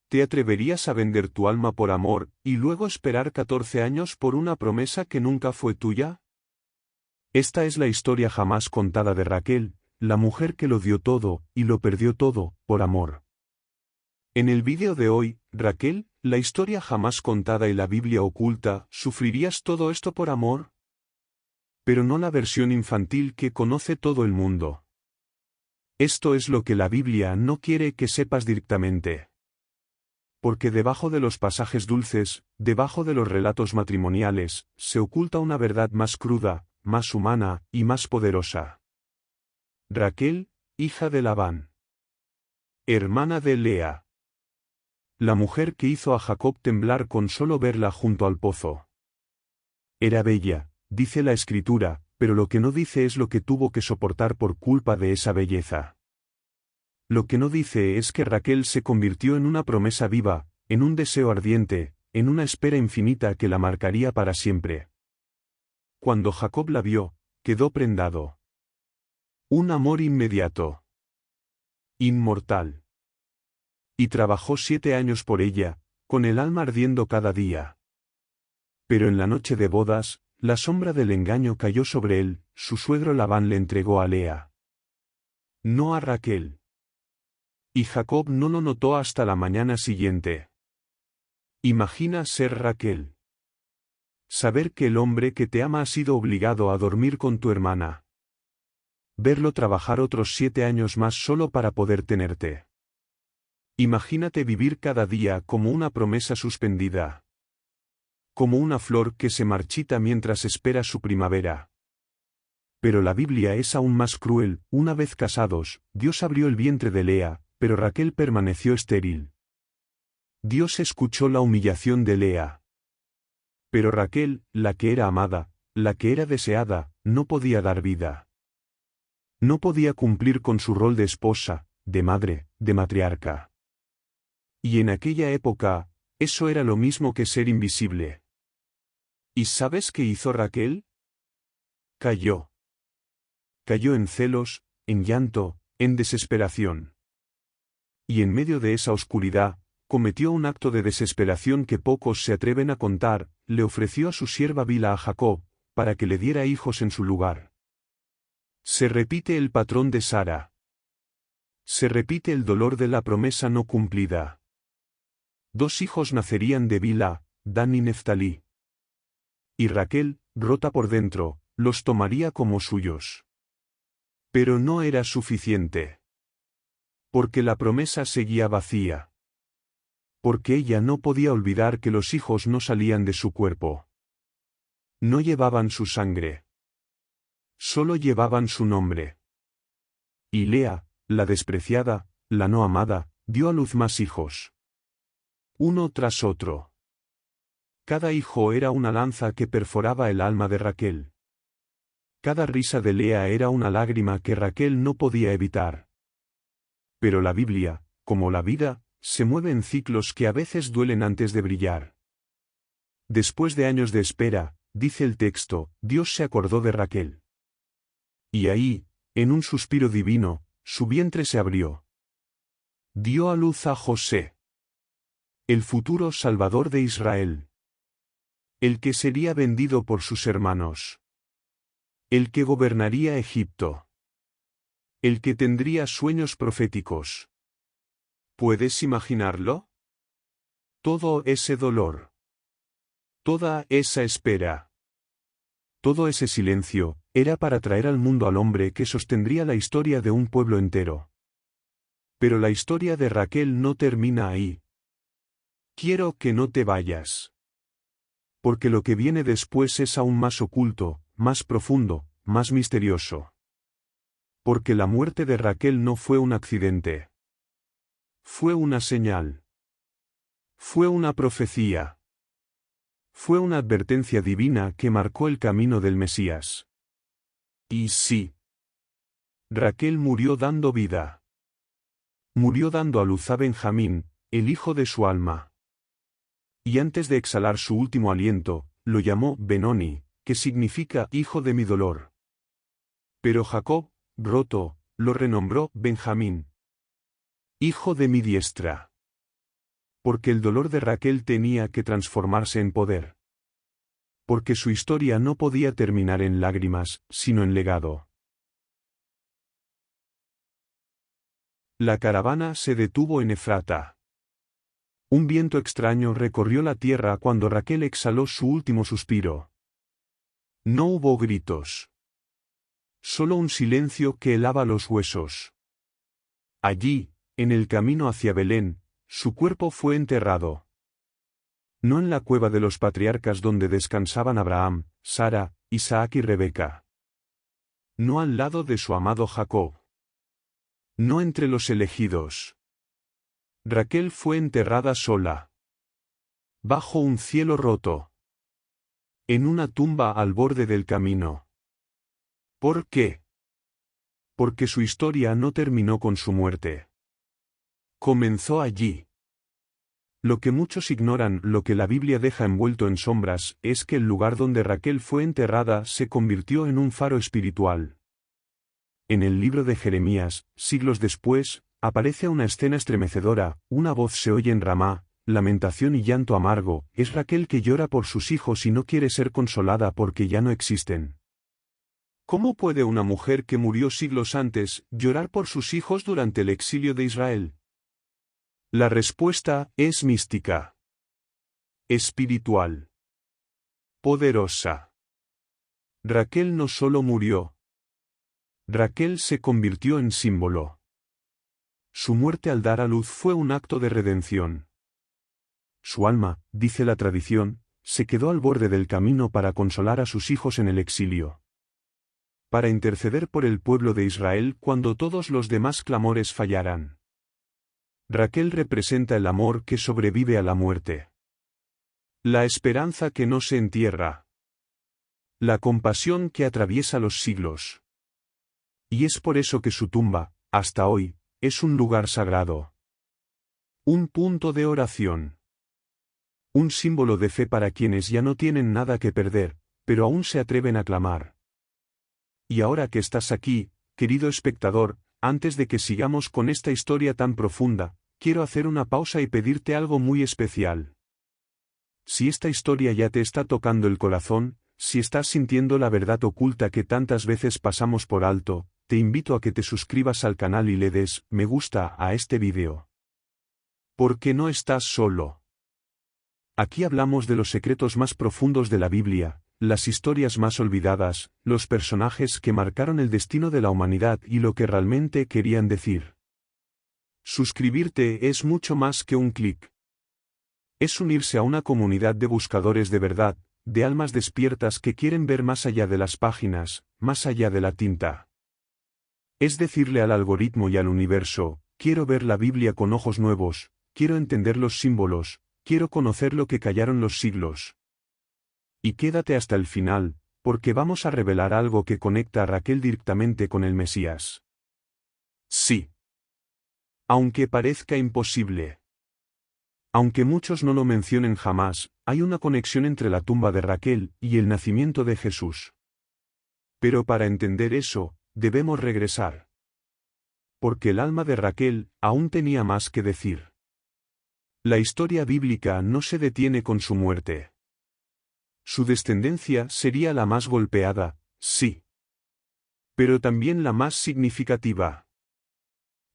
¿Te atreverías a vender tu alma por amor, y luego esperar 14 años por una promesa que nunca fue tuya? Esta es la historia jamás contada de Raquel, la mujer que lo dio todo, y lo perdió todo, por amor. En el vídeo de hoy, Raquel, la historia jamás contada y la Biblia oculta, ¿sufrirías todo esto por amor? Pero no la versión infantil que conoce todo el mundo. Esto es lo que la Biblia no quiere que sepas directamente. Porque debajo de los pasajes dulces, debajo de los relatos matrimoniales, se oculta una verdad más cruda, más humana y más poderosa. Raquel, hija de Labán. Hermana de Lea. La mujer que hizo a Jacob temblar con solo verla junto al pozo. Era bella, dice la Escritura, pero lo que no dice es lo que tuvo que soportar por culpa de esa belleza. Lo que no dice es que Raquel se convirtió en una promesa viva, en un deseo ardiente, en una espera infinita que la marcaría para siempre. Cuando Jacob la vio, quedó prendado. Un amor inmediato. Inmortal. Y trabajó 7 años por ella, con el alma ardiendo cada día. Pero en la noche de bodas, la sombra del engaño cayó sobre él, su suegro Labán le entregó a Lea. No a Raquel. Y Jacob no lo notó hasta la mañana siguiente. Imagina ser Raquel. Saber que el hombre que te ama ha sido obligado a dormir con tu hermana. Verlo trabajar otros 7 años más solo para poder tenerte. Imagínate vivir cada día como una promesa suspendida. Como una flor que se marchita mientras espera su primavera. Pero la Biblia es aún más cruel. Una vez casados, Dios abrió el vientre de Lea, pero Raquel permaneció estéril. Dios escuchó la humillación de Lea. Pero Raquel, la que era amada, la que era deseada, no podía dar vida. No podía cumplir con su rol de esposa, de madre, de matriarca. Y en aquella época, eso era lo mismo que ser invisible. ¿Y sabes qué hizo Raquel? Cayó. Cayó en celos, en llanto, en desesperación. Y en medio de esa oscuridad, cometió un acto de desesperación que pocos se atreven a contar, le ofreció a su sierva Bila a Jacob, para que le diera hijos en su lugar. Se repite el patrón de Sara. Se repite el dolor de la promesa no cumplida. 2 hijos nacerían de Bila, Dan y Neftalí. Y Raquel, rota por dentro, los tomaría como suyos. Pero no era suficiente. Porque la promesa seguía vacía. Porque ella no podía olvidar que los hijos no salían de su cuerpo. No llevaban su sangre. Solo llevaban su nombre. Y Lea, la despreciada, la no amada, dio a luz más hijos. Uno tras otro. Cada hijo era una lanza que perforaba el alma de Raquel. Cada risa de Lea era una lágrima que Raquel no podía evitar. Pero la Biblia, como la vida, se mueve en ciclos que a veces duelen antes de brillar. Después de años de espera, dice el texto, Dios se acordó de Raquel. Y ahí, en un suspiro divino, su vientre se abrió. Dio a luz a José. El futuro Salvador de Israel. El que sería vendido por sus hermanos. El que gobernaría Egipto. El que tendría sueños proféticos. ¿Puedes imaginarlo? Todo ese dolor. Toda esa espera. Todo ese silencio, era para traer al mundo al hombre que sostendría la historia de un pueblo entero. Pero la historia de Raquel no termina ahí. Quiero que no te vayas. Porque lo que viene después es aún más oculto, más profundo, más misterioso. Porque la muerte de Raquel no fue un accidente. Fue una señal. Fue una profecía. Fue una advertencia divina que marcó el camino del Mesías. Y sí. Raquel murió dando vida. Murió dando a luz a Benjamín, el hijo de su alma. Y antes de exhalar su último aliento, lo llamó Benoni, que significa hijo de mi dolor. Pero Jacob, roto, lo renombró Benjamín. Hijo de mi diestra. Porque el dolor de Raquel tenía que transformarse en poder. Porque su historia no podía terminar en lágrimas, sino en legado. La caravana se detuvo en Efrata. Un viento extraño recorrió la tierra cuando Raquel exhaló su último suspiro. No hubo gritos. Solo un silencio que helaba los huesos. Allí, en el camino hacia Belén, su cuerpo fue enterrado. No en la cueva de los patriarcas donde descansaban Abraham, Sara, Isaac y Rebeca. No al lado de su amado Jacob. No entre los elegidos. Raquel fue enterrada sola. Bajo un cielo roto. En una tumba al borde del camino. ¿Por qué? Porque su historia no terminó con su muerte. Comenzó allí. Lo que muchos ignoran, lo que la Biblia deja envuelto en sombras, es que el lugar donde Raquel fue enterrada se convirtió en un faro espiritual. En el libro de Jeremías, siglos después, aparece una escena estremecedora, una voz se oye en Ramá, lamentación y llanto amargo, es Raquel que llora por sus hijos y no quiere ser consolada porque ya no existen. ¿Cómo puede una mujer que murió siglos antes, llorar por sus hijos durante el exilio de Israel? La respuesta es mística. Espiritual. Poderosa. Raquel no solo murió. Raquel se convirtió en símbolo. Su muerte al dar a luz fue un acto de redención. Su alma, dice la tradición, se quedó al borde del camino para consolar a sus hijos en el exilio. Para interceder por el pueblo de Israel cuando todos los demás clamores fallaran. Raquel representa el amor que sobrevive a la muerte. La esperanza que no se entierra. La compasión que atraviesa los siglos. Y es por eso que su tumba, hasta hoy, es un lugar sagrado. Un punto de oración. Un símbolo de fe para quienes ya no tienen nada que perder, pero aún se atreven a clamar. Y ahora que estás aquí, querido espectador, antes de que sigamos con esta historia tan profunda, quiero hacer una pausa y pedirte algo muy especial. Si esta historia ya te está tocando el corazón, si estás sintiendo la verdad oculta que tantas veces pasamos por alto, te invito a que te suscribas al canal y le des me gusta a este vídeo. Porque no estás solo. Aquí hablamos de los secretos más profundos de la Biblia, las historias más olvidadas, los personajes que marcaron el destino de la humanidad y lo que realmente querían decir. Suscribirte es mucho más que un clic. Es unirse a una comunidad de buscadores de verdad, de almas despiertas que quieren ver más allá de las páginas, más allá de la tinta. Es decirle al algoritmo y al universo, quiero ver la Biblia con ojos nuevos, quiero entender los símbolos, quiero conocer lo que callaron los siglos. Y quédate hasta el final, porque vamos a revelar algo que conecta a Raquel directamente con el Mesías. Sí. Aunque parezca imposible. Aunque muchos no lo mencionen jamás, hay una conexión entre la tumba de Raquel y el nacimiento de Jesús. Pero para entender eso, debemos regresar. Porque el alma de Raquel aún tenía más que decir. La historia bíblica no se detiene con su muerte. Su descendencia sería la más golpeada, sí. Pero también la más significativa.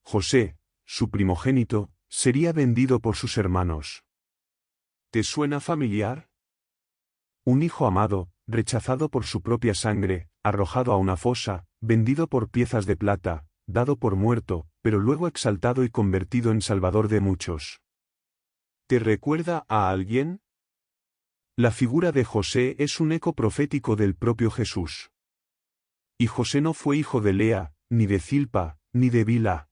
José, su primogénito, sería vendido por sus hermanos. ¿Te suena familiar? Un hijo amado, rechazado por su propia sangre, arrojado a una fosa, vendido por piezas de plata, dado por muerto, pero luego exaltado y convertido en salvador de muchos. ¿Te recuerda a alguien? La figura de José es un eco profético del propio Jesús. Y José no fue hijo de Lea, ni de Zilpa, ni de Bilha.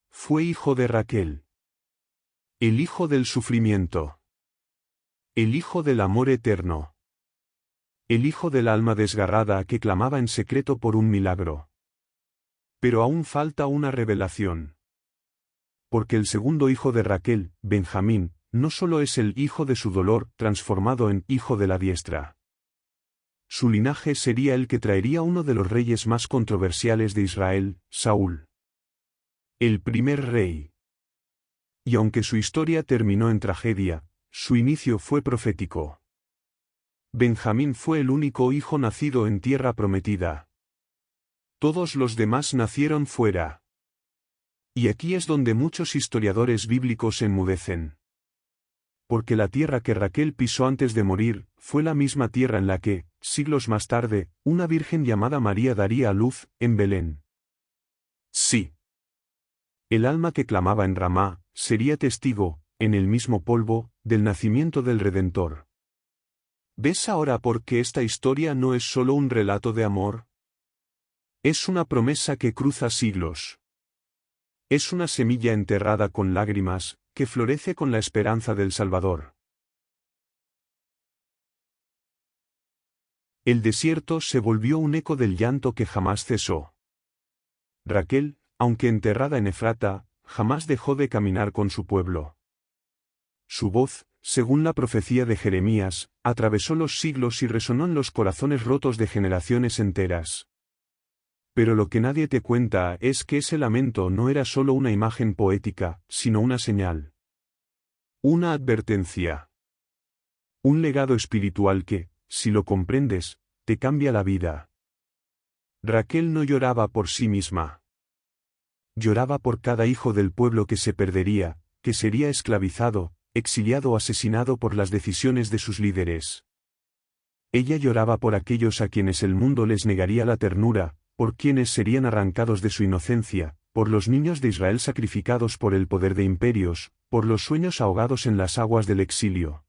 Fue hijo de Raquel. El hijo del sufrimiento. El hijo del amor eterno. El hijo del alma desgarrada que clamaba en secreto por un milagro. Pero aún falta una revelación. Porque el segundo hijo de Raquel, Benjamín, no solo es el hijo de su dolor, transformado en hijo de la diestra. Su linaje sería el que traería uno de los reyes más controversiales de Israel, Saúl. El primer rey. Y aunque su historia terminó en tragedia, su inicio fue profético. Benjamín fue el único hijo nacido en tierra prometida. Todos los demás nacieron fuera. Y aquí es donde muchos historiadores bíblicos se enmudecen. Porque la tierra que Raquel pisó antes de morir, fue la misma tierra en la que, siglos más tarde, una virgen llamada María daría a luz, en Belén. Sí. El alma que clamaba en Ramá, sería testigo, en el mismo polvo, del nacimiento del Redentor. ¿Ves ahora por qué esta historia no es solo un relato de amor? Es una promesa que cruza siglos. Es una semilla enterrada con lágrimas, que florece con la esperanza del Salvador. El desierto se volvió un eco del llanto que jamás cesó. Raquel, aunque enterrada en Efrata, jamás dejó de caminar con su pueblo. Su voz, según la profecía de Jeremías, atravesó los siglos y resonó en los corazones rotos de generaciones enteras. Pero lo que nadie te cuenta es que ese lamento no era solo una imagen poética, sino una señal. Una advertencia. Un legado espiritual que, si lo comprendes, te cambia la vida. Raquel no lloraba por sí misma. Lloraba por cada hijo del pueblo que se perdería, que sería esclavizado, exiliado o asesinado por las decisiones de sus líderes. Ella lloraba por aquellos a quienes el mundo les negaría la ternura, por quienes serían arrancados de su inocencia, por los niños de Israel sacrificados por el poder de imperios, por los sueños ahogados en las aguas del exilio.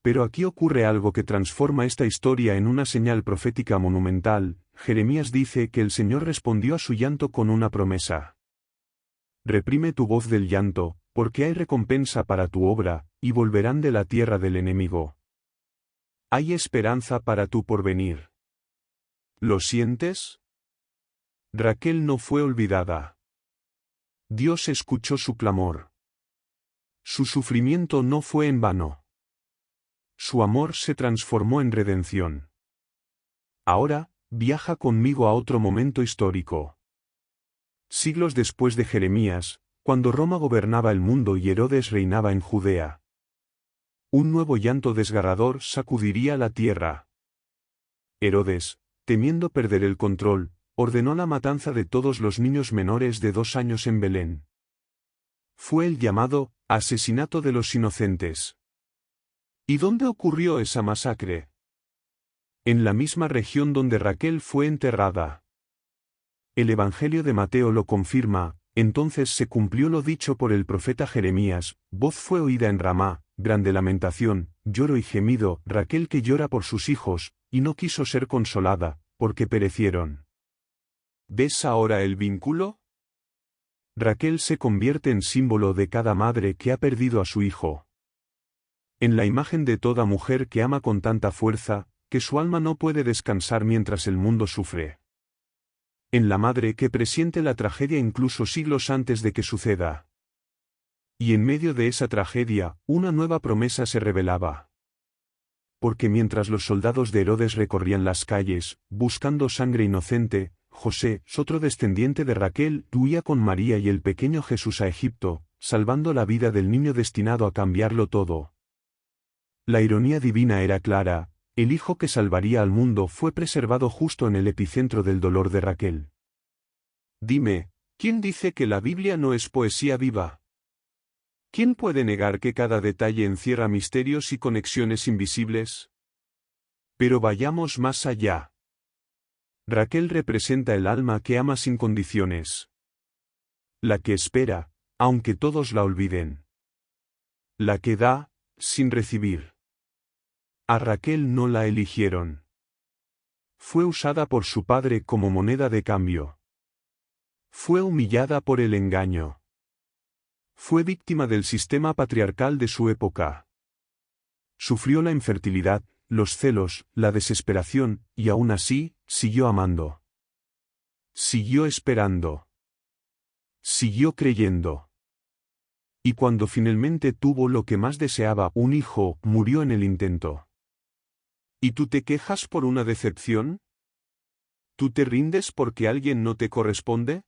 Pero aquí ocurre algo que transforma esta historia en una señal profética monumental. Jeremías dice que el Señor respondió a su llanto con una promesa. Reprime tu voz del llanto, porque hay recompensa para tu obra, y volverán de la tierra del enemigo. Hay esperanza para tu porvenir. ¿Lo sientes? Raquel no fue olvidada. Dios escuchó su clamor. Su sufrimiento no fue en vano. Su amor se transformó en redención. Ahora, viaja conmigo a otro momento histórico. Siglos después de Jeremías, cuando Roma gobernaba el mundo y Herodes reinaba en Judea. Un nuevo llanto desgarrador sacudiría la tierra. Herodes, temiendo perder el control, ordenó la matanza de todos los niños menores de 2 años en Belén. Fue el llamado asesinato de los inocentes. ¿Y dónde ocurrió esa masacre? En la misma región donde Raquel fue enterrada. El Evangelio de Mateo lo confirma. Entonces se cumplió lo dicho por el profeta Jeremías: voz fue oída en Ramá, grande lamentación, lloro y gemido, Raquel que llora por sus hijos, y no quiso ser consolada, porque perecieron. ¿Ves ahora el vínculo? Raquel se convierte en símbolo de cada madre que ha perdido a su hijo. En la imagen de toda mujer que ama con tanta fuerza, que su alma no puede descansar mientras el mundo sufre. En la madre que presiente la tragedia incluso siglos antes de que suceda. Y en medio de esa tragedia, una nueva promesa se revelaba. Porque mientras los soldados de Herodes recorrían las calles, buscando sangre inocente, José, otro descendiente de Raquel, huía con María y el pequeño Jesús a Egipto, salvando la vida del niño destinado a cambiarlo todo. La ironía divina era clara. El hijo que salvaría al mundo fue preservado justo en el epicentro del dolor de Raquel. Dime, ¿quién dice que la Biblia no es poesía viva? ¿Quién puede negar que cada detalle encierra misterios y conexiones invisibles? Pero vayamos más allá. Raquel representa el alma que ama sin condiciones. La que espera, aunque todos la olviden. La que da, sin recibir. A Raquel no la eligieron. Fue usada por su padre como moneda de cambio. Fue humillada por el engaño. Fue víctima del sistema patriarcal de su época. Sufrió la infertilidad, los celos, la desesperación, y aún así, siguió amando. Siguió esperando. Siguió creyendo. Y cuando finalmente tuvo lo que más deseaba, un hijo, murió en el intento. ¿Y tú te quejas por una decepción? ¿Tú te rindes porque alguien no te corresponde?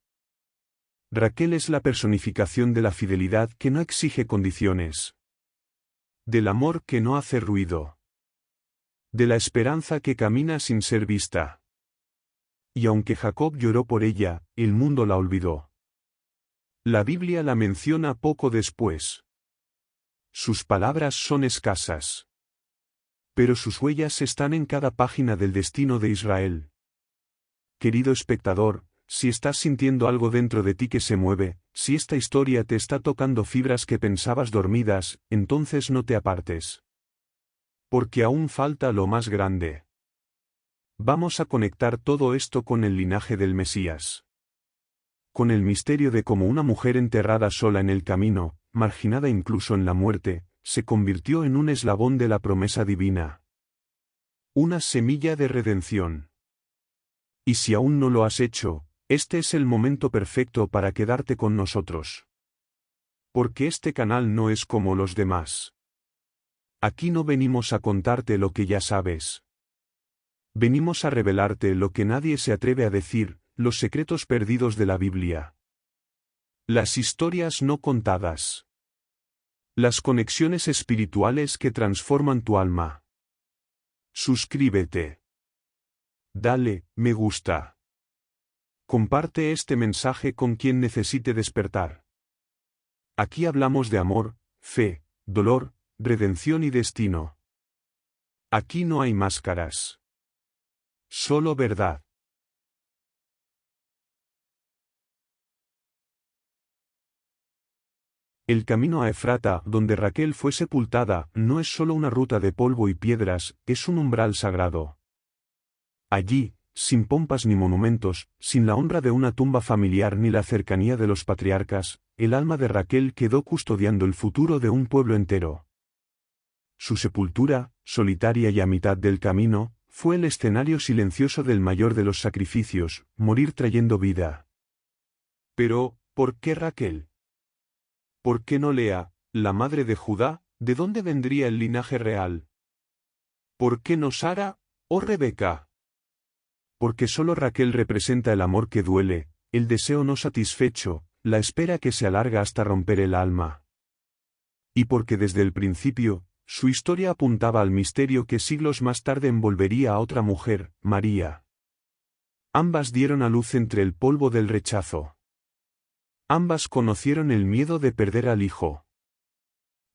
Raquel es la personificación de la fidelidad que no exige condiciones. Del amor que no hace ruido. De la esperanza que camina sin ser vista. Y aunque Jacob lloró por ella, el mundo la olvidó. La Biblia la menciona poco después. Sus palabras son escasas. Pero sus huellas están en cada página del destino de Israel. Querido espectador, si estás sintiendo algo dentro de ti que se mueve, si esta historia te está tocando fibras que pensabas dormidas, entonces no te apartes. Porque aún falta lo más grande. Vamos a conectar todo esto con el linaje del Mesías. Con el misterio de cómo una mujer enterrada sola en el camino, marginada incluso en la muerte, se convirtió en un eslabón de la promesa divina. Una semilla de redención. Y si aún no lo has hecho, este es el momento perfecto para quedarte con nosotros. Porque este canal no es como los demás. Aquí no venimos a contarte lo que ya sabes. Venimos a revelarte lo que nadie se atreve a decir, los secretos perdidos de la Biblia. Las historias no contadas. Las conexiones espirituales que transforman tu alma. Suscríbete. Dale, me gusta. Comparte este mensaje con quien necesite despertar. Aquí hablamos de amor, fe, dolor, redención y destino. Aquí no hay máscaras. Solo verdad. El camino a Efrata, donde Raquel fue sepultada, no es solo una ruta de polvo y piedras, es un umbral sagrado. Allí, sin pompas ni monumentos, sin la honra de una tumba familiar ni la cercanía de los patriarcas, el alma de Raquel quedó custodiando el futuro de un pueblo entero. Su sepultura, solitaria y a mitad del camino, fue el escenario silencioso del mayor de los sacrificios, morir trayendo vida. Pero, ¿por qué Raquel? ¿Por qué no Lea, la madre de Judá? ¿De dónde vendría el linaje real? ¿Por qué no Sara, o Rebeca? Porque solo Raquel representa el amor que duele, el deseo no satisfecho, la espera que se alarga hasta romper el alma. Y porque desde el principio, su historia apuntaba al misterio que siglos más tarde envolvería a otra mujer, María. Ambas dieron a luz entre el polvo del rechazo. Ambas conocieron el miedo de perder al hijo.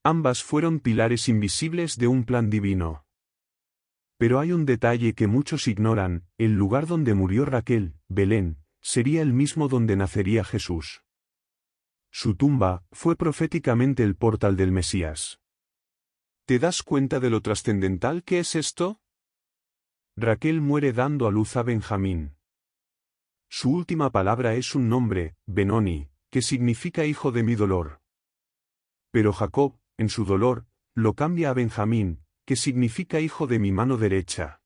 Ambas fueron pilares invisibles de un plan divino. Pero hay un detalle que muchos ignoran: el lugar donde murió Raquel, Belén, sería el mismo donde nacería Jesús. Su tumba fue proféticamente el portal del Mesías. ¿Te das cuenta de lo trascendental que es esto? Raquel muere dando a luz a Benjamín. Su última palabra es un nombre, Benoni, que significa hijo de mi dolor. Pero Jacob, en su dolor, lo cambia a Benjamín, que significa hijo de mi mano derecha.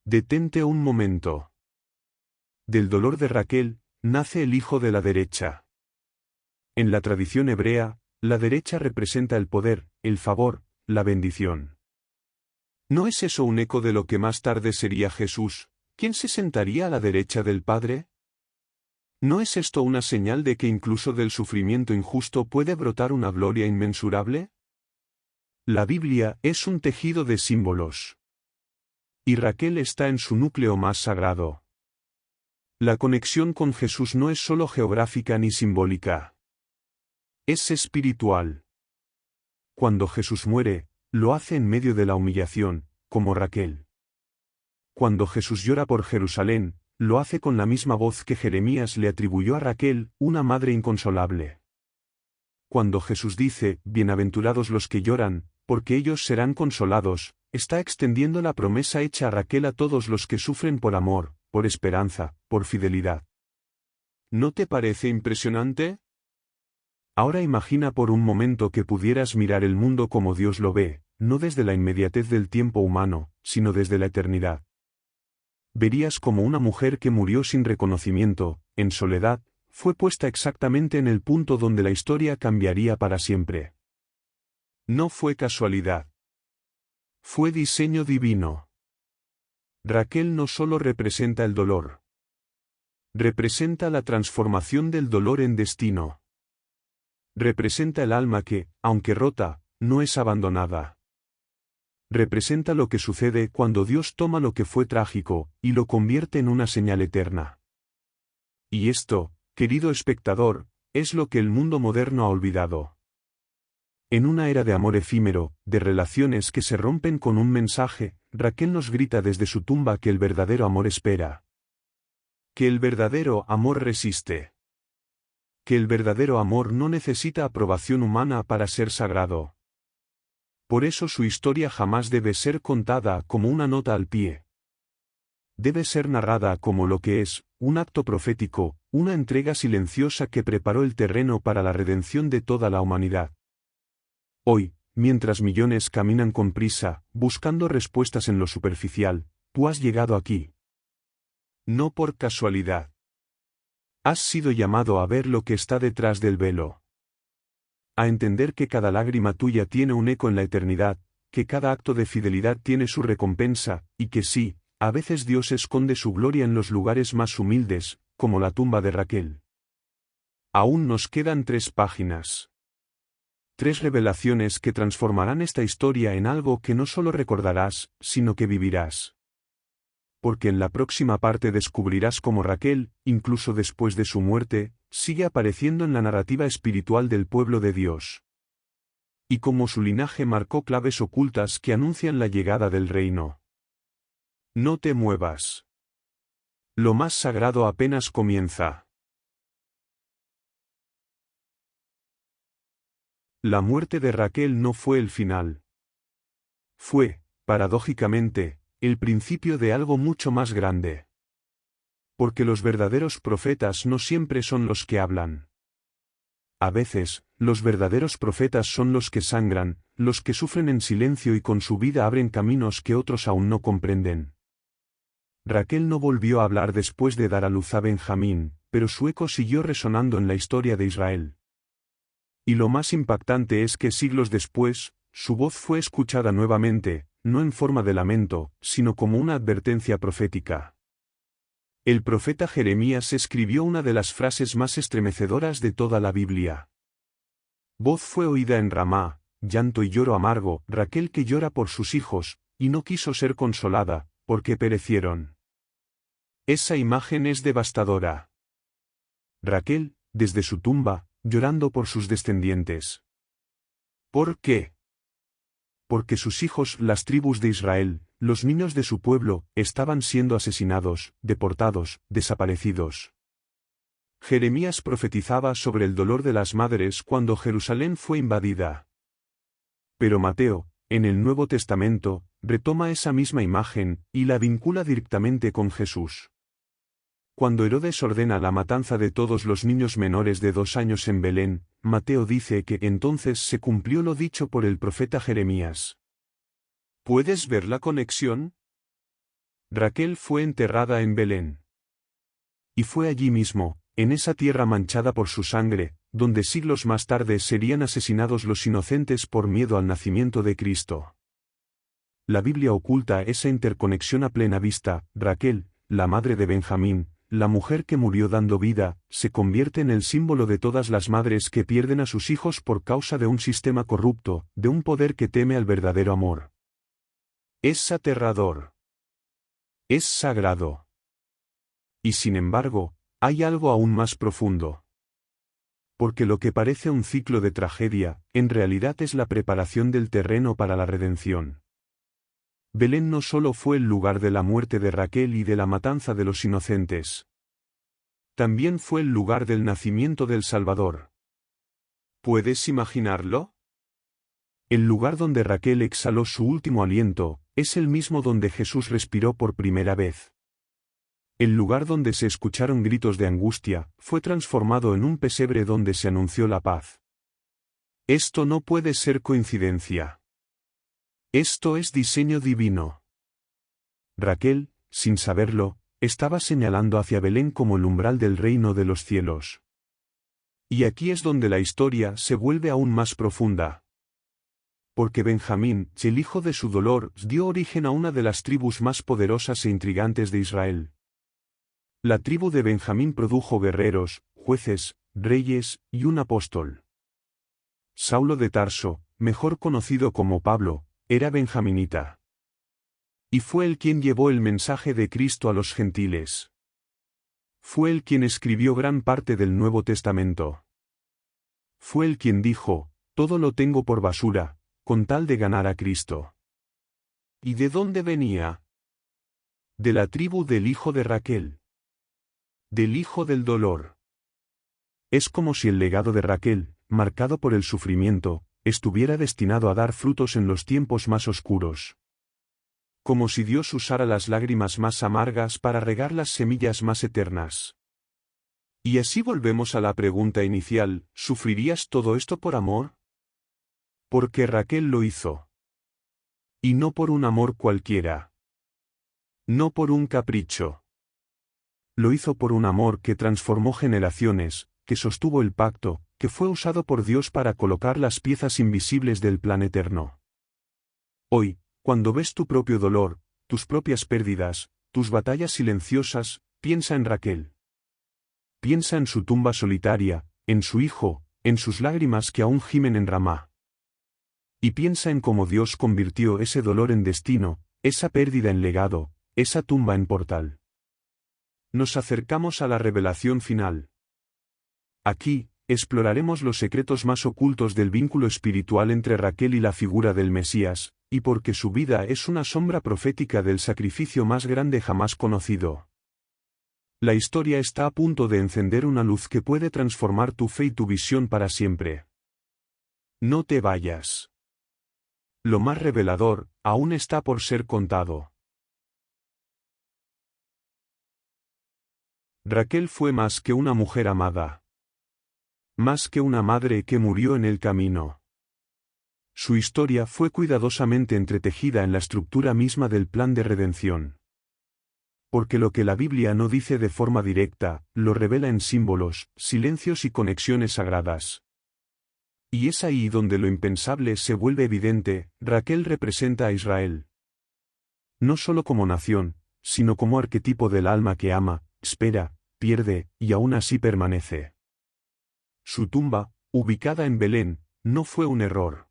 Detente un momento. Del dolor de Raquel, nace el hijo de la derecha. En la tradición hebrea, la derecha representa el poder, el favor, la bendición. ¿No es eso un eco de lo que más tarde sería Jesús, quien se sentaría a la derecha del Padre? ¿No es esto una señal de que incluso del sufrimiento injusto puede brotar una gloria inmensurable? La Biblia es un tejido de símbolos. Y Raquel está en su núcleo más sagrado. La conexión con Jesús no es solo geográfica ni simbólica. Es espiritual. Cuando Jesús muere, lo hace en medio de la humillación, como Raquel. Cuando Jesús llora por Jerusalén, lo hace con la misma voz que Jeremías le atribuyó a Raquel, una madre inconsolable. Cuando Jesús dice, bienaventurados los que lloran, porque ellos serán consolados, está extendiendo la promesa hecha a Raquel a todos los que sufren por amor, por esperanza, por fidelidad. ¿No te parece impresionante? Ahora imagina por un momento que pudieras mirar el mundo como Dios lo ve, no desde la inmediatez del tiempo humano, sino desde la eternidad. Verías como una mujer que murió sin reconocimiento, en soledad, fue puesta exactamente en el punto donde la historia cambiaría para siempre. No fue casualidad. Fue diseño divino. Raquel no solo representa el dolor. Representa la transformación del dolor en destino. Representa el alma que, aunque rota, no es abandonada. Representa lo que sucede cuando Dios toma lo que fue trágico, y lo convierte en una señal eterna. Y esto, querido espectador, es lo que el mundo moderno ha olvidado. En una era de amor efímero, de relaciones que se rompen con un mensaje, Raquel nos grita desde su tumba que el verdadero amor espera. Que el verdadero amor resiste. Que el verdadero amor no necesita aprobación humana para ser sagrado. Por eso su historia jamás debe ser contada como una nota al pie. Debe ser narrada como lo que es, un acto profético, una entrega silenciosa que preparó el terreno para la redención de toda la humanidad. Hoy, mientras millones caminan con prisa, buscando respuestas en lo superficial, tú has llegado aquí. No por casualidad. Has sido llamado a ver lo que está detrás del velo. A entender que cada lágrima tuya tiene un eco en la eternidad, que cada acto de fidelidad tiene su recompensa, y que sí, a veces Dios esconde su gloria en los lugares más humildes, como la tumba de Raquel. Aún nos quedan 3 páginas. 3 revelaciones que transformarán esta historia en algo que no solo recordarás, sino que vivirás. Porque en la próxima parte descubrirás cómo Raquel, incluso después de su muerte, sigue apareciendo en la narrativa espiritual del pueblo de Dios. Y cómo su linaje marcó claves ocultas que anuncian la llegada del reino. No te muevas. Lo más sagrado apenas comienza. La muerte de Raquel no fue el final. Fue, paradójicamente, el principio de algo mucho más grande. Porque los verdaderos profetas no siempre son los que hablan. A veces, los verdaderos profetas son los que sangran, los que sufren en silencio y con su vida abren caminos que otros aún no comprenden. Raquel no volvió a hablar después de dar a luz a Benjamín, pero su eco siguió resonando en la historia de Israel. Y lo más impactante es que siglos después, su voz fue escuchada nuevamente, no en forma de lamento, sino como una advertencia profética. El profeta Jeremías escribió una de las frases más estremecedoras de toda la Biblia. Voz fue oída en Ramá, llanto y lloro amargo, Raquel que llora por sus hijos, y no quiso ser consolada, porque perecieron. Esa imagen es devastadora. Raquel, desde su tumba, llorando por sus descendientes. ¿Por qué? Porque sus hijos, las tribus de Israel, los niños de su pueblo, estaban siendo asesinados, deportados, desaparecidos. Jeremías profetizaba sobre el dolor de las madres cuando Jerusalén fue invadida. Pero Mateo, en el Nuevo Testamento, retoma esa misma imagen, y la vincula directamente con Jesús. Cuando Herodes ordena la matanza de todos los niños menores de 2 años en Belén, Mateo dice que entonces se cumplió lo dicho por el profeta Jeremías. ¿Puedes ver la conexión? Raquel fue enterrada en Belén. Y fue allí mismo, en esa tierra manchada por su sangre, donde siglos más tarde serían asesinados los inocentes por miedo al nacimiento de Cristo. La Biblia oculta esa interconexión a plena vista. Raquel, la madre de Benjamín, la mujer que murió dando vida, se convierte en el símbolo de todas las madres que pierden a sus hijos por causa de un sistema corrupto, de un poder que teme al verdadero amor. Es aterrador. Es sagrado. Y sin embargo, hay algo aún más profundo. Porque lo que parece un ciclo de tragedia, en realidad es la preparación del terreno para la redención. Belén no solo fue el lugar de la muerte de Raquel y de la matanza de los inocentes. También fue el lugar del nacimiento del Salvador. ¿Puedes imaginarlo? El lugar donde Raquel exhaló su último aliento, es el mismo donde Jesús respiró por primera vez. El lugar donde se escucharon gritos de angustia, fue transformado en un pesebre donde se anunció la paz. Esto no puede ser coincidencia. Esto es diseño divino. Raquel, sin saberlo, estaba señalando hacia Belén como el umbral del reino de los cielos. Y aquí es donde la historia se vuelve aún más profunda. Porque Benjamín, el hijo de su dolor, dio origen a una de las tribus más poderosas e intrigantes de Israel. La tribu de Benjamín produjo guerreros, jueces, reyes, y un apóstol. Saulo de Tarso, mejor conocido como Pablo, era benjaminita. Y fue él quien llevó el mensaje de Cristo a los gentiles. Fue él quien escribió gran parte del Nuevo Testamento. Fue él quien dijo, todo lo tengo por basura, con tal de ganar a Cristo. ¿Y de dónde venía? De la tribu del hijo de Raquel. Del hijo del dolor. Es como si el legado de Raquel, marcado por el sufrimiento, estuviera destinado a dar frutos en los tiempos más oscuros. Como si Dios usara las lágrimas más amargas para regar las semillas más eternas. Y así volvemos a la pregunta inicial, ¿sufrirías todo esto por amor? Porque Raquel lo hizo. Y no por un amor cualquiera. No por un capricho. Lo hizo por un amor que transformó generaciones, que sostuvo el pacto, que fue usado por Dios para colocar las piezas invisibles del plan eterno. Hoy, cuando ves tu propio dolor, tus propias pérdidas, tus batallas silenciosas, piensa en Raquel. Piensa en su tumba solitaria, en su hijo, en sus lágrimas que aún gimen en Ramá. Y piensa en cómo Dios convirtió ese dolor en destino, esa pérdida en legado, esa tumba en portal. Nos acercamos a la revelación final. Aquí, exploraremos los secretos más ocultos del vínculo espiritual entre Raquel y la figura del Mesías, y porque su vida es una sombra profética del sacrificio más grande jamás conocido. La historia está a punto de encender una luz que puede transformar tu fe y tu visión para siempre. No te vayas. Lo más revelador, aún está por ser contado. Raquel fue más que una mujer amada. Más que una madre que murió en el camino. Su historia fue cuidadosamente entretejida en la estructura misma del plan de redención. Porque lo que la Biblia no dice de forma directa, lo revela en símbolos, silencios y conexiones sagradas. Y es ahí donde lo impensable se vuelve evidente, Raquel representa a Israel. No solo como nación, sino como arquetipo del alma que ama, espera, pierde, y aún así permanece. Su tumba, ubicada en Belén, no fue un error.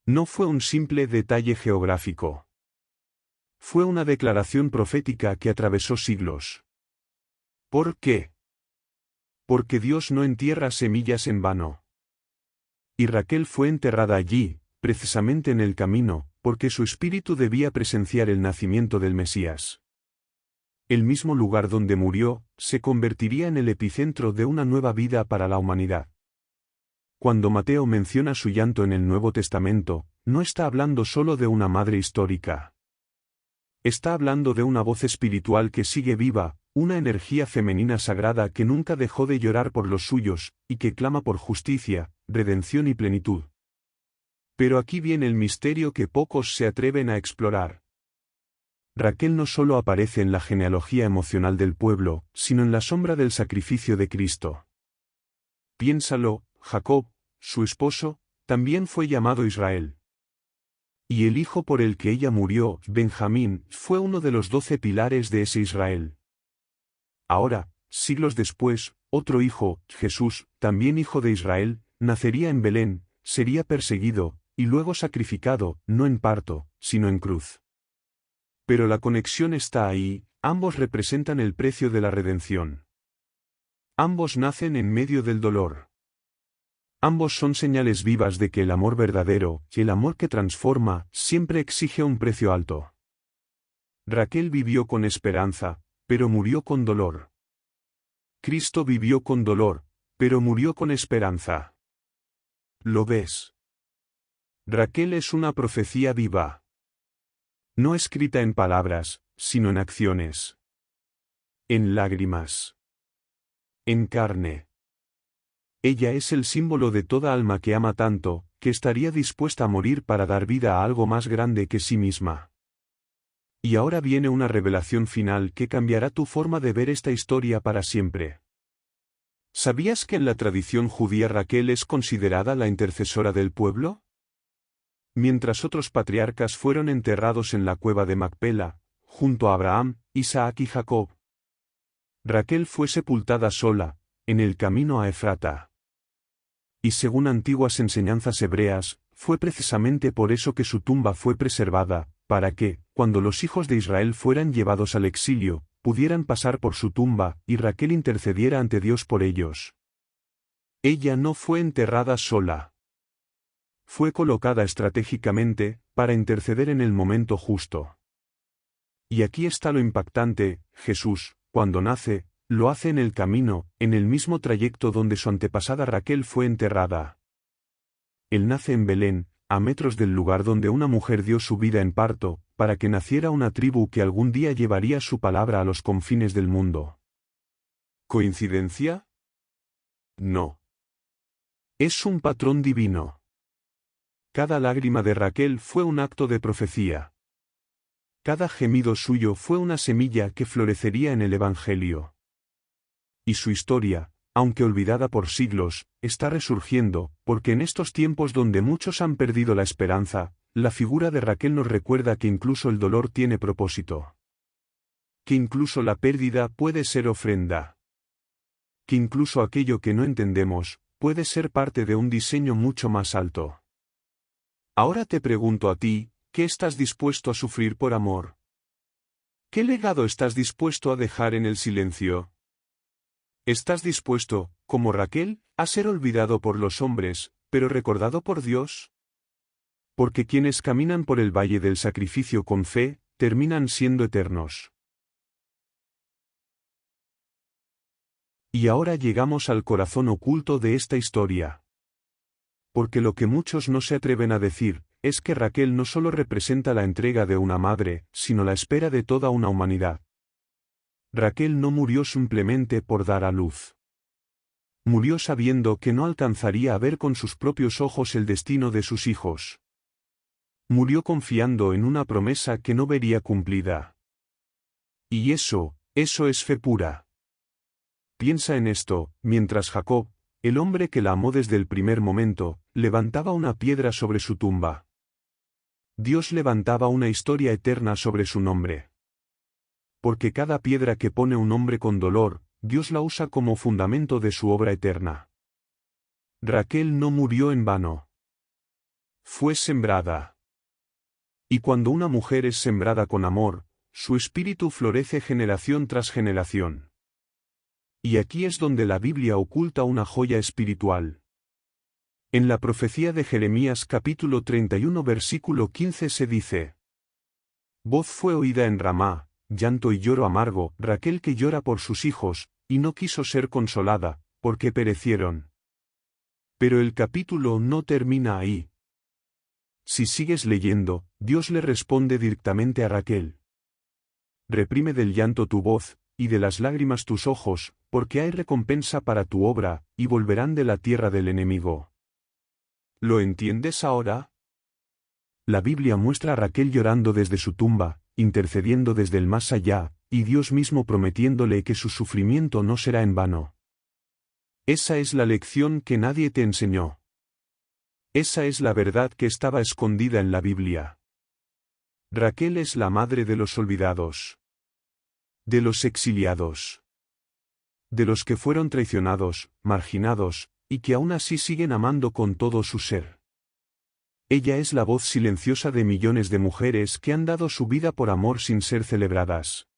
No fue un simple detalle geográfico. Fue una declaración profética que atravesó siglos. ¿Por qué? Porque Dios no entierra semillas en vano. Y Raquel fue enterrada allí, precisamente en el camino, porque su espíritu debía presenciar el nacimiento del Mesías. El mismo lugar donde murió, se convertiría en el epicentro de una nueva vida para la humanidad. Cuando Mateo menciona su llanto en el Nuevo Testamento, no está hablando solo de una madre histórica. Está hablando de una voz espiritual que sigue viva, una energía femenina sagrada que nunca dejó de llorar por los suyos, y que clama por justicia, redención y plenitud. Pero aquí viene el misterio que pocos se atreven a explorar. Raquel no solo aparece en la genealogía emocional del pueblo, sino en la sombra del sacrificio de Cristo. Piénsalo, Jacob, su esposo, también fue llamado Israel. Y el hijo por el que ella murió, Benjamín, fue uno de los 12 pilares de ese Israel. Ahora, siglos después, otro hijo, Jesús, también hijo de Israel, nacería en Belén, sería perseguido, y luego sacrificado, no en parto, sino en cruz. Pero la conexión está ahí, ambos representan el precio de la redención. Ambos nacen en medio del dolor. Ambos son señales vivas de que el amor verdadero, el amor que transforma, siempre exige un precio alto. Raquel vivió con esperanza, pero murió con dolor. Cristo vivió con dolor, pero murió con esperanza. ¿Lo ves? Raquel es una profecía viva. No escrita en palabras, sino en acciones. En lágrimas. En carne. Ella es el símbolo de toda alma que ama tanto, que estaría dispuesta a morir para dar vida a algo más grande que sí misma. Y ahora viene una revelación final que cambiará tu forma de ver esta historia para siempre. ¿Sabías que en la tradición judía Raquel es considerada la intercesora del pueblo? Mientras otros patriarcas fueron enterrados en la cueva de Macpela, junto a Abraham, Isaac y Jacob. Raquel fue sepultada sola, en el camino a Efrata. Y según antiguas enseñanzas hebreas, fue precisamente por eso que su tumba fue preservada, para que, cuando los hijos de Israel fueran llevados al exilio, pudieran pasar por su tumba, y Raquel intercediera ante Dios por ellos. Ella no fue enterrada sola. Fue colocada estratégicamente, para interceder en el momento justo. Y aquí está lo impactante: Jesús, cuando nace, lo hace en el camino, en el mismo trayecto donde su antepasada Raquel fue enterrada. Él nace en Belén, a metros del lugar donde una mujer dio su vida en parto, para que naciera una tribu que algún día llevaría su palabra a los confines del mundo. ¿Coincidencia? No. Es un patrón divino. Cada lágrima de Raquel fue un acto de profecía. Cada gemido suyo fue una semilla que florecería en el Evangelio. Y su historia, aunque olvidada por siglos, está resurgiendo, porque en estos tiempos donde muchos han perdido la esperanza, la figura de Raquel nos recuerda que incluso el dolor tiene propósito. Que incluso la pérdida puede ser ofrenda. Que incluso aquello que no entendemos, puede ser parte de un diseño mucho más alto. Ahora te pregunto a ti, ¿qué estás dispuesto a sufrir por amor? ¿Qué legado estás dispuesto a dejar en el silencio? ¿Estás dispuesto, como Raquel, a ser olvidado por los hombres, pero recordado por Dios? Porque quienes caminan por el valle del sacrificio con fe, terminan siendo eternos. Y ahora llegamos al corazón oculto de esta historia. Porque lo que muchos no se atreven a decir, es que Raquel no solo representa la entrega de una madre, sino la espera de toda una humanidad. Raquel no murió simplemente por dar a luz. Murió sabiendo que no alcanzaría a ver con sus propios ojos el destino de sus hijos. Murió confiando en una promesa que no vería cumplida. Y eso es fe pura. Piensa en esto: mientras Jacob, el hombre que la amó desde el primer momento, levantaba una piedra sobre su tumba, Dios levantaba una historia eterna sobre su nombre. Porque cada piedra que pone un hombre con dolor, Dios la usa como fundamento de su obra eterna. Raquel no murió en vano. Fue sembrada. Y cuando una mujer es sembrada con amor, su espíritu florece generación tras generación. Y aquí es donde la Biblia oculta una joya espiritual. En la profecía de Jeremías capítulo 31 versículo 15 se dice: Voz fue oída en Ramá, llanto y lloro amargo, Raquel que llora por sus hijos, y no quiso ser consolada, porque perecieron. Pero el capítulo no termina ahí. Si sigues leyendo, Dios le responde directamente a Raquel: Reprime del llanto tu voz, y de las lágrimas tus ojos, porque hay recompensa para tu obra, y volverán de la tierra del enemigo. ¿Lo entiendes ahora? La Biblia muestra a Raquel llorando desde su tumba, intercediendo desde el más allá, y Dios mismo prometiéndole que su sufrimiento no será en vano. Esa es la lección que nadie te enseñó. Esa es la verdad que estaba escondida en la Biblia. Raquel es la madre de los olvidados. De los exiliados. De los que fueron traicionados, marginados, y que aún así siguen amando con todo su ser. Ella es la voz silenciosa de millones de mujeres que han dado su vida por amor sin ser celebradas.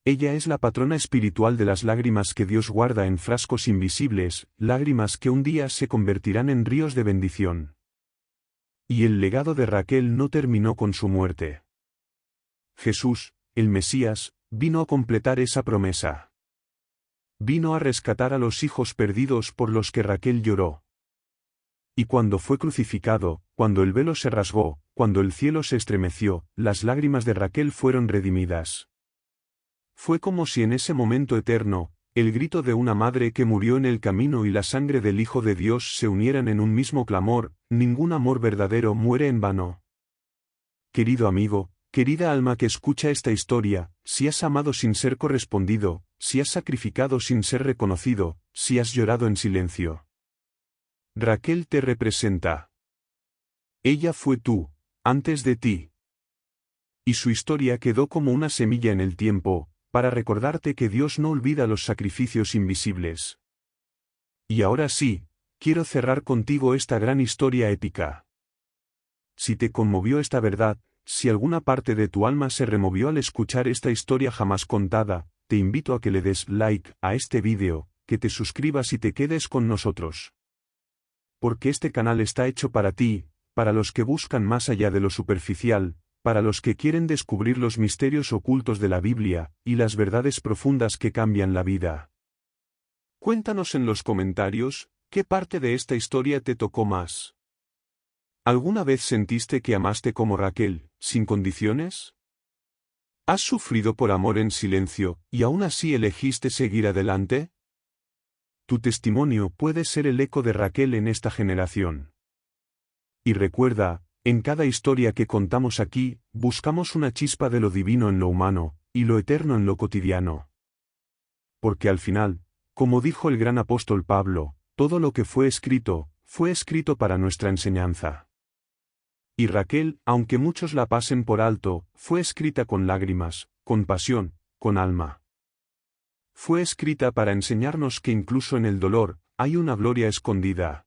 Ella es la patrona espiritual de las lágrimas que Dios guarda en frascos invisibles, lágrimas que un día se convertirán en ríos de bendición. Y el legado de Raquel no terminó con su muerte. Jesús, el Mesías, vino a completar esa promesa. Vino a rescatar a los hijos perdidos por los que Raquel lloró. Y cuando fue crucificado, cuando el velo se rasgó, cuando el cielo se estremeció, las lágrimas de Raquel fueron redimidas. Fue como si en ese momento eterno, el grito de una madre que murió en el camino y la sangre del Hijo de Dios se unieran en un mismo clamor: ningún amor verdadero muere en vano. Querido amigo, querida alma que escucha esta historia, si has amado sin ser correspondido, si has sacrificado sin ser reconocido, si has llorado en silencio, Raquel te representa. Ella fue tú, antes de ti. Y su historia quedó como una semilla en el tiempo, para recordarte que Dios no olvida los sacrificios invisibles. Y ahora sí, quiero cerrar contigo esta gran historia épica. Si te conmovió esta verdad, si alguna parte de tu alma se removió al escuchar esta historia jamás contada, te invito a que le des like a este vídeo, que te suscribas y te quedes con nosotros. Porque este canal está hecho para ti, para los que buscan más allá de lo superficial, para los que quieren descubrir los misterios ocultos de la Biblia, y las verdades profundas que cambian la vida. Cuéntanos en los comentarios, ¿qué parte de esta historia te tocó más? ¿Alguna vez sentiste que amaste como Raquel, sin condiciones? ¿Has sufrido por amor en silencio, y aún así elegiste seguir adelante? Tu testimonio puede ser el eco de Raquel en esta generación. Y recuerda, en cada historia que contamos aquí, buscamos una chispa de lo divino en lo humano, y lo eterno en lo cotidiano. Porque al final, como dijo el gran apóstol Pablo, todo lo que fue escrito para nuestra enseñanza. Y Raquel, aunque muchos la pasen por alto, fue escrita con lágrimas, con pasión, con alma. Fue escrita para enseñarnos que incluso en el dolor, hay una gloria escondida.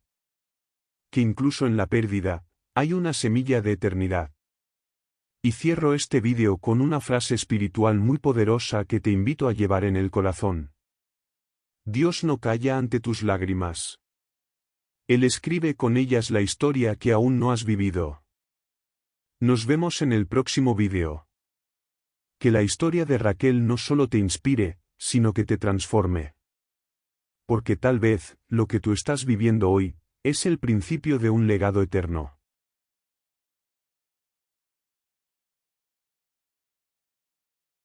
Que incluso en la pérdida, hay una semilla de eternidad. Y cierro este vídeo con una frase espiritual muy poderosa que te invito a llevar en el corazón. Dios no calla ante tus lágrimas. Él escribe con ellas la historia que aún no has vivido. Nos vemos en el próximo vídeo. Que la historia de Raquel no solo te inspire, sino que te transforme. Porque tal vez, lo que tú estás viviendo hoy, es el principio de un legado eterno.